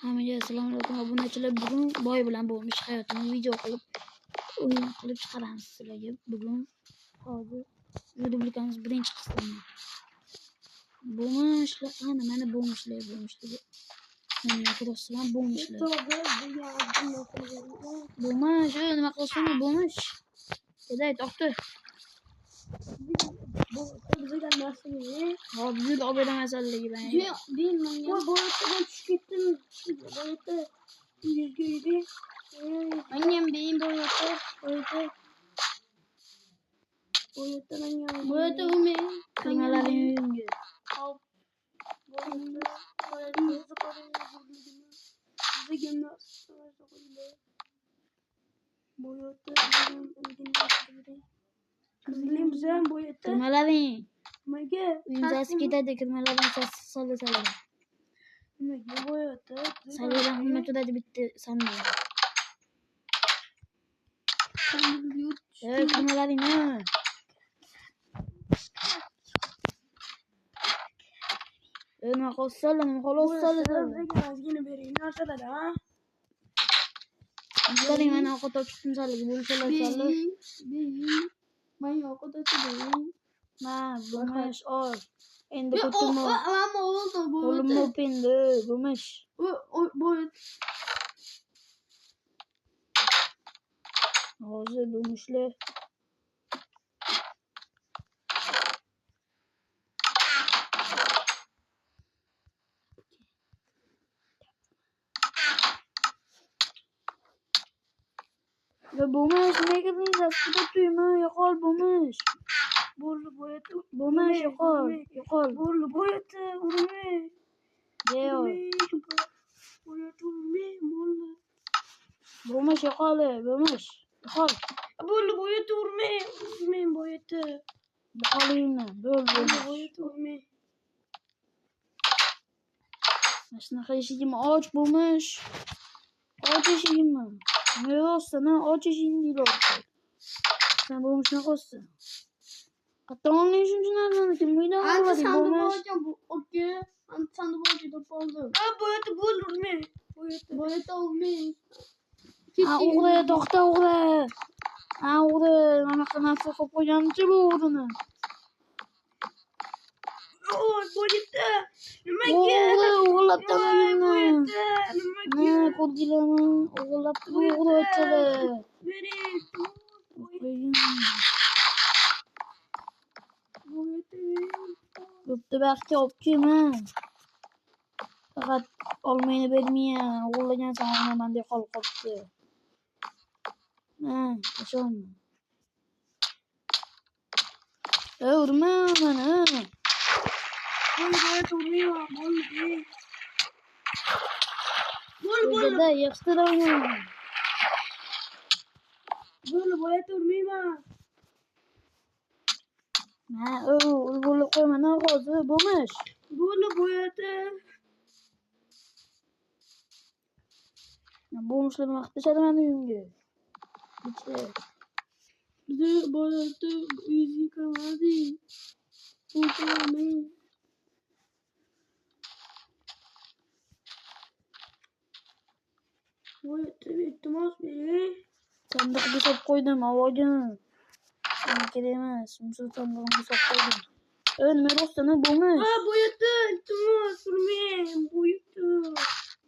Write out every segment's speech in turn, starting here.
Hammaga assalomu alaykum obunachilar. Bugun boy bilan bo'lmish hayotini video qilib, o'yin qilib chiqaramiz sizlarga. Bugun hozir respublikamiz birinchi qismi. Bo'lmishlar qani, mana bo'lmishlar. Mana ko'rasizlar bo'lmishlar. Bo'lmish, nima qilsin bo'lmish. Keday, doktor. Bizga nasibini. Hop, yuz obedamasanligi bilan. Bu boyutdan tushib ketdim. Boyutda yuzga. Menga beyin boyutda. Boyutda menga. Boyutda umi. Kırmaların yüzünge. Hop. Boyutda Kızılım güzel boyutta. Kırmaların. Mage. Uyumsuz giderdi kırmaların salı. Mage boyutta. Salıdan hümmetü de bitti sanmıyorum. Evet kırmaların ne? Ömer kosalım, kolos salı. Yine vereyim. Nerede ha? Kırmaların bana o kadar çıktım salı. Buluşalar salı. Ben yok o da değil. Ha, bulmuş ol. Endi kurtulma. Ama oldu bu. Kolum pindi, bulmuş. Boyut. Hazır bulmuşlar. Ve bulmuş ne girdiniz aslında tüyümü yakal bulmuş. Borlu boyutu. Bulmuş yakal. Borlu boyutu. Urme. Diyor. Boyutu urme. Borlu. Bulmuş yakal bulmuş. Yakal. Borlu boyutu urme. Urme boyutu. Yakalayayım ben. Böyle Borlu boyutu urme. Aslında karışıcım ağaç bulmuş. Ağaç eşiğim mi? Ne olsa ne ağaç eşiğim değil oldu. Sen bulmuş ne olsa. Hatta onun için nereden ki? Mıydı ama var bulmuş. Okey. Anti sandı boyutu topaldı. Boyutu bul urme. Boyutu urme. Ha oğle doktor oğle. Ha oğle. Anakına sokup koyacağım ki bu oğlunu. Boyutu. Oğlattı boyunu. Ne kurgilama. Oğlattı oğlu öteli. Okuyun. Göpte belki okuyum ha. Fakat olmayını bilmiyor. Oğulacan sana ben de kol koptu. Ha, kaç olma. Vurma bana. Burada da yakıştır onu. Böyle boyut urmima. Ha, o koyma ne oldu? Bulmuş. Böyle boyut. Bulmuşlar vakti çadırmanı yünge. İşte. Bize boyut yüzü kamadı. Uçamayın. Boyut bitmez mi? Sandık bir top koydum avacını. Sana kiremez. Musul sandığım bir top koydum. Önüme dostunu bulmuş. Boyutu bitmez mi? Boyutu.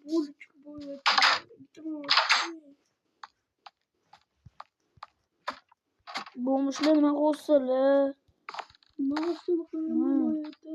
Boyut. Bulmuşlar ne olsalı. Nasıl bakıyorum boyutu?